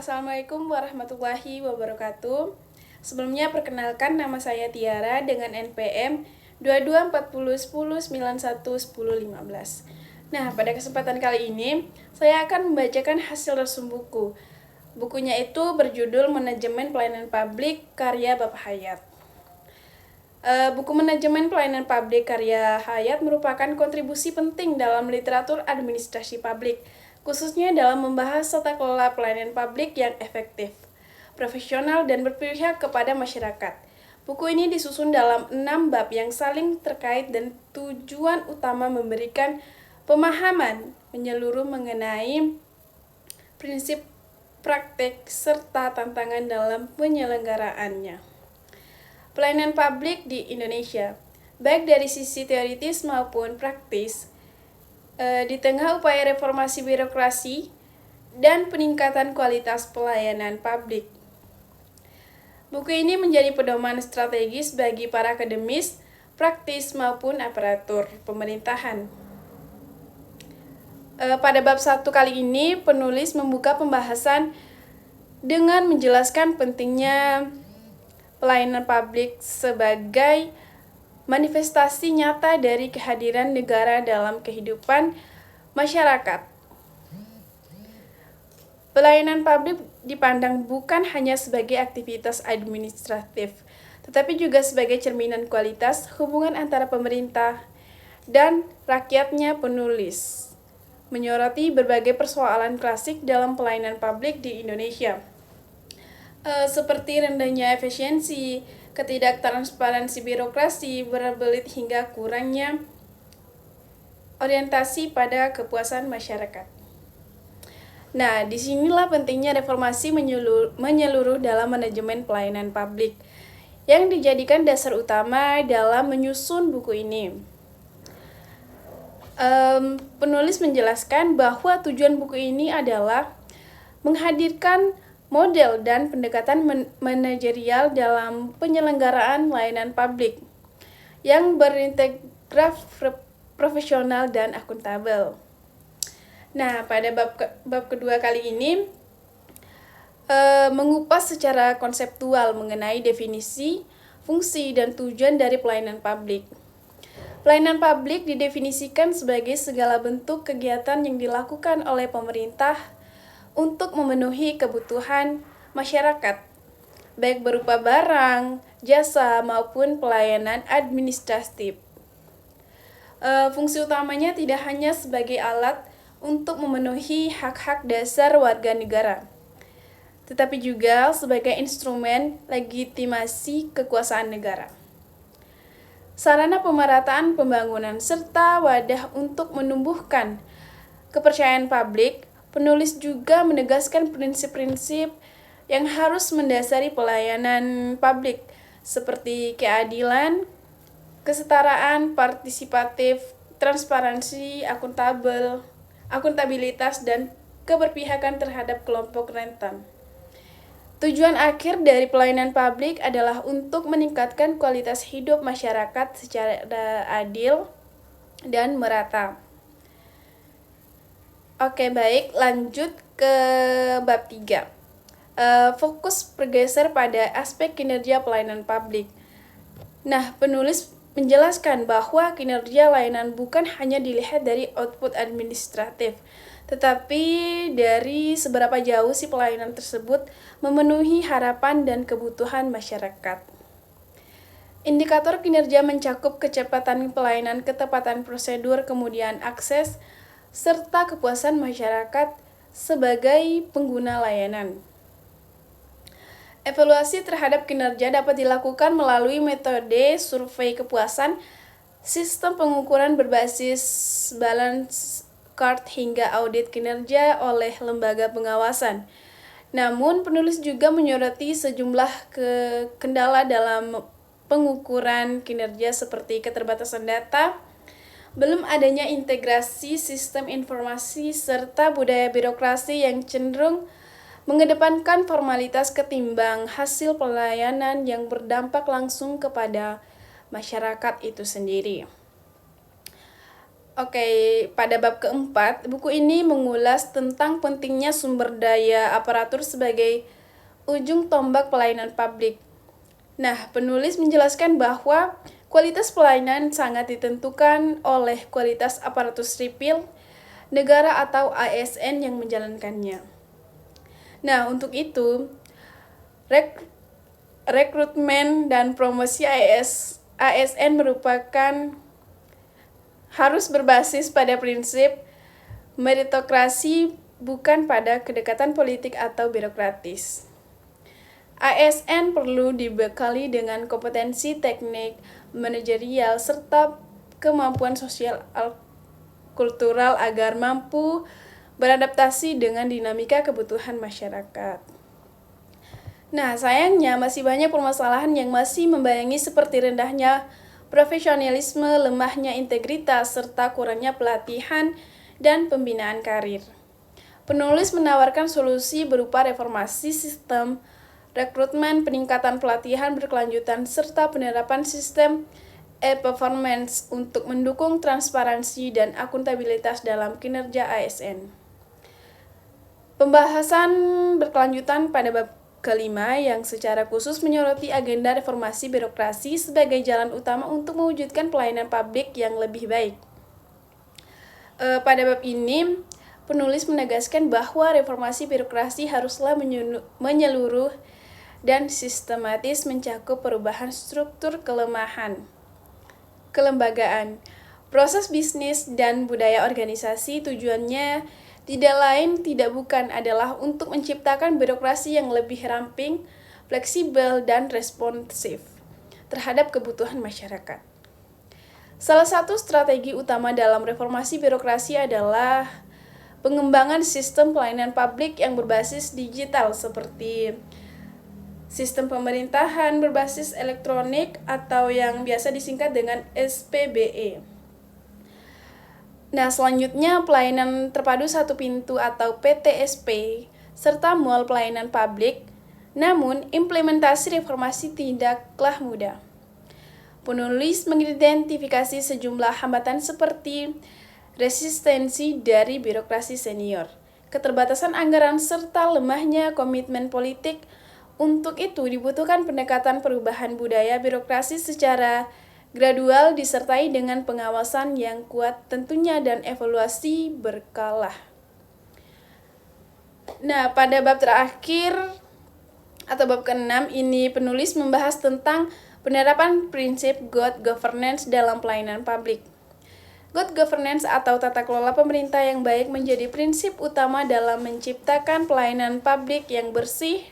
Assalamualaikum warahmatullahi wabarakatuh. Sebelumnya perkenalkan, nama saya Tiara dengan NPM 224010911015. Nah, pada kesempatan kali ini saya akan membacakan hasil resum buku. Bukunya itu berjudul Manajemen Pelayanan Publik karya Bapak Hayat. Buku Manajemen Pelayanan Publik karya Hayat merupakan kontribusi penting dalam literatur administrasi publik, khususnya dalam membahas tata kelola pelayanan publik yang efektif, profesional, dan berpihak kepada masyarakat. Buku ini disusun dalam 6 bab yang saling terkait dan tujuan utama memberikan pemahaman menyeluruh mengenai prinsip, praktek, serta tantangan dalam penyelenggaraannya. Pelayanan publik di Indonesia, baik dari sisi teoritis maupun praktis, di tengah upaya reformasi birokrasi dan peningkatan kualitas pelayanan publik. Buku ini menjadi pedoman strategis bagi para akademis, praktis maupun aparatur pemerintahan. Pada bab 1 kali ini, penulis membuka pembahasan dengan menjelaskan pentingnya pelayanan publik sebagai manifestasi nyata dari kehadiran negara dalam kehidupan masyarakat. Pelayanan publik dipandang bukan hanya sebagai aktivitas administratif, tetapi juga sebagai cerminan kualitas hubungan antara pemerintah dan rakyatnya. Penulis menyoroti berbagai persoalan klasik dalam pelayanan publik di Indonesia, seperti rendahnya efisiensi, ketidaktransparansi birokrasi, berbelit hingga kurangnya orientasi pada kepuasan masyarakat. Nah, disinilah pentingnya reformasi menyeluruh dalam manajemen pelayanan publik yang dijadikan dasar utama dalam menyusun buku ini. Penulis menjelaskan bahwa tujuan buku ini adalah menghadirkan model dan pendekatan manajerial dalam penyelenggaraan layanan publik yang berintegritas, profesional, dan akuntabel. Nah, pada bab kedua kali ini mengupas secara konseptual mengenai definisi, fungsi, dan tujuan dari pelayanan publik. Pelayanan publik didefinisikan sebagai segala bentuk kegiatan yang dilakukan oleh pemerintah untuk memenuhi kebutuhan masyarakat, baik berupa barang, jasa, maupun pelayanan administratif. Fungsi utamanya tidak hanya sebagai alat untuk memenuhi hak-hak dasar warga negara, tetapi juga sebagai instrumen legitimasi kekuasaan negara, sarana pemerataan pembangunan, serta wadah untuk menumbuhkan kepercayaan publik. Penulis juga menegaskan prinsip-prinsip yang harus mendasari pelayanan publik, seperti keadilan, kesetaraan, partisipatif, transparansi, akuntabilitas, dan keberpihakan terhadap kelompok rentan. Tujuan akhir dari pelayanan publik adalah untuk meningkatkan kualitas hidup masyarakat secara adil dan merata. Oke, baik, lanjut ke bab 3. Fokus bergeser pada aspek kinerja pelayanan publik. Nah, penulis menjelaskan bahwa kinerja layanan bukan hanya dilihat dari output administratif, tetapi dari seberapa jauh si pelayanan tersebut memenuhi harapan dan kebutuhan masyarakat. Indikator kinerja mencakup kecepatan pelayanan, ketepatan prosedur, kemudian akses, serta kepuasan masyarakat sebagai pengguna layanan. Evaluasi terhadap kinerja dapat dilakukan melalui metode survei kepuasan, sistem pengukuran berbasis balance card, hingga audit kinerja oleh lembaga pengawasan. Namun, penulis juga menyoroti sejumlah kendala dalam pengukuran kinerja seperti keterbatasan data, belum adanya integrasi sistem informasi, serta budaya birokrasi yang cenderung mengedepankan formalitas ketimbang hasil pelayanan yang berdampak langsung kepada masyarakat itu sendiri. Oke, pada bab keempat, buku ini mengulas tentang pentingnya sumber daya aparatur sebagai ujung tombak pelayanan publik. Nah, penulis menjelaskan bahwa kualitas pelayanan sangat ditentukan oleh kualitas aparatur sipil negara atau ASN yang menjalankannya. Nah, untuk itu, rekrutmen dan promosi ASN merupakan harus berbasis pada prinsip meritokrasi, bukan pada kedekatan politik atau birokratis. ASN perlu dibekali dengan kompetensi teknik, manajerial, serta kemampuan sosial kultural agar mampu beradaptasi dengan dinamika kebutuhan masyarakat. Nah, sayangnya masih banyak permasalahan yang masih membayangi seperti rendahnya profesionalisme, lemahnya integritas, serta kurangnya pelatihan dan pembinaan karir. Penulis menawarkan solusi berupa reformasi sistem rekrutmen, peningkatan pelatihan berkelanjutan, serta penerapan sistem e-performance untuk mendukung transparansi dan akuntabilitas dalam kinerja ASN. Pembahasan berkelanjutan pada bab kelima yang secara khusus menyoroti agenda reformasi birokrasi sebagai jalan utama untuk mewujudkan pelayanan publik yang lebih baik. Pada bab ini, penulis menegaskan bahwa reformasi birokrasi haruslah menyeluruh dan sistematis mencakup perubahan struktur kelembagaan, proses bisnis, dan budaya organisasi. Tujuannya tidak bukan adalah untuk menciptakan birokrasi yang lebih ramping, fleksibel, dan responsif terhadap kebutuhan masyarakat. Salah satu strategi utama dalam reformasi birokrasi adalah pengembangan sistem pelayanan publik yang berbasis digital seperti sistem pemerintahan berbasis elektronik atau yang biasa disingkat dengan SPBE. Nah, selanjutnya pelayanan terpadu satu pintu atau PTSP serta mall pelayanan publik. Namun, implementasi reformasi tidaklah mudah. Penulis mengidentifikasi sejumlah hambatan seperti resistensi dari birokrasi senior, keterbatasan anggaran, serta lemahnya komitmen politik. Untuk itu dibutuhkan pendekatan perubahan budaya birokrasi secara gradual disertai dengan pengawasan yang kuat tentunya dan evaluasi berkala. Nah, pada bab terakhir atau bab ke-6 ini penulis membahas tentang penerapan prinsip good governance dalam pelayanan publik. Good governance atau tata kelola pemerintah yang baik menjadi prinsip utama dalam menciptakan pelayanan publik yang bersih,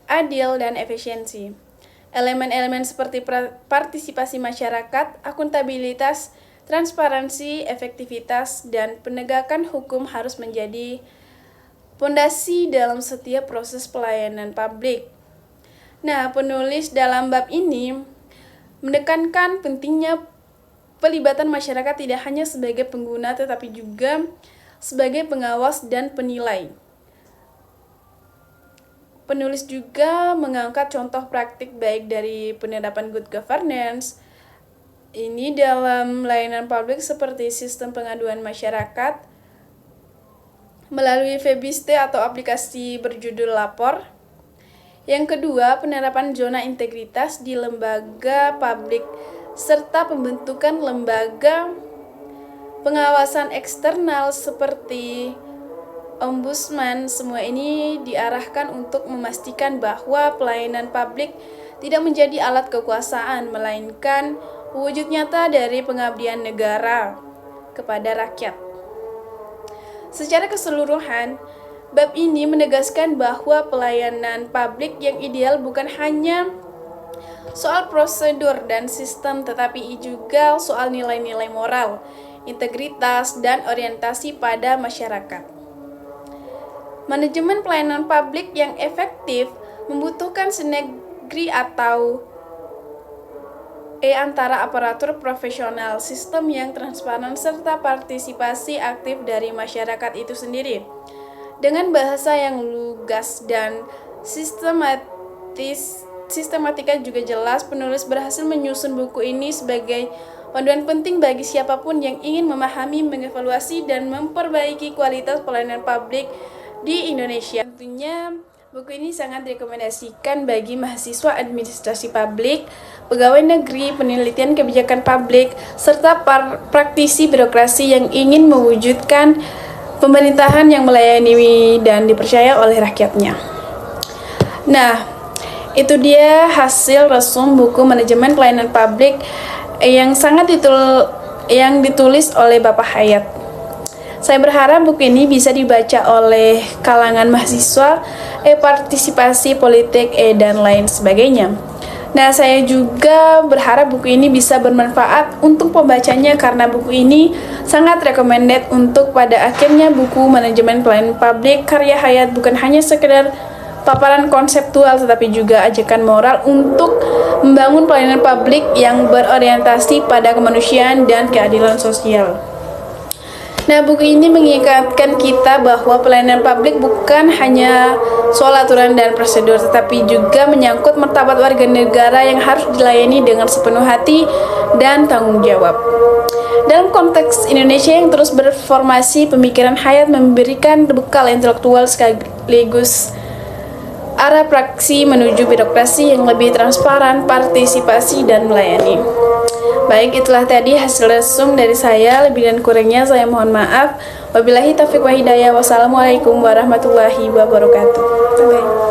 adil, dan efisiensi. Elemen-elemen seperti partisipasi masyarakat, akuntabilitas, transparansi, efektivitas, dan penegakan hukum harus menjadi pondasi dalam setiap proses pelayanan publik. Nah, penulis dalam bab ini menekankan pentingnya pelibatan masyarakat tidak hanya sebagai pengguna tetapi juga sebagai pengawas dan penilai. Penulis juga mengangkat contoh praktik baik dari penerapan good governance ini dalam layanan publik seperti sistem pengaduan masyarakat melalui Febiste atau aplikasi berjudul Lapor. Yang kedua, penerapan zona integritas di lembaga publik serta pembentukan lembaga pengawasan eksternal seperti Ombudsman. Semua ini diarahkan untuk memastikan bahwa pelayanan publik tidak menjadi alat kekuasaan, melainkan wujud nyata dari pengabdian negara kepada rakyat. Secara keseluruhan, bab ini menegaskan bahwa pelayanan publik yang ideal bukan hanya soal prosedur dan sistem, tetapi juga soal nilai-nilai moral, integritas, dan orientasi pada masyarakat. Manajemen pelayanan publik yang efektif membutuhkan sinergi atau antara aparatur profesional, sistem yang transparan, serta partisipasi aktif dari masyarakat itu sendiri. Dengan bahasa yang lugas dan sistematika juga jelas, penulis berhasil menyusun buku ini sebagai Panduan penting bagi siapapun yang ingin memahami, mengevaluasi, dan memperbaiki kualitas pelayanan publik di Indonesia. Tentunya buku ini sangat direkomendasikan bagi mahasiswa administrasi publik, pegawai negeri, penelitian kebijakan publik, serta praktisi birokrasi yang ingin mewujudkan pemerintahan yang melayani dan dipercaya oleh rakyatnya. Nah, itu dia hasil resum buku Manajemen Pelayanan Publik yang ditulis oleh Bapak Hayat. Saya berharap buku ini bisa dibaca oleh kalangan mahasiswa, partisipasi politik, dan lain sebagainya. Nah, saya juga berharap buku ini bisa bermanfaat untuk pembacanya karena buku ini sangat recommended untuk pada akhirnya buku Manajemen Pelayanan Publik karya Hayat bukan hanya sekedar paparan konseptual tetapi juga ajakan moral untuk membangun pelayanan publik yang berorientasi pada kemanusiaan dan keadilan sosial. Nah, buku ini mengingatkan kita bahwa pelayanan publik bukan hanya soal aturan dan prosedur, tetapi juga menyangkut martabat warga negara yang harus dilayani dengan sepenuh hati dan tanggung jawab. Dalam konteks Indonesia yang terus berformasi, pemikiran Hayat memberikan bekal intelektual sekaligus arah praksi menuju birokrasi yang lebih transparan, partisipasi, dan melayani. Baik, itulah tadi hasil resum dari saya. Lebih dan kurangnya saya mohon maaf. Wabillahi taufiq wa hidayah. Wassalamualaikum warahmatullahi wabarakatuh. Bye.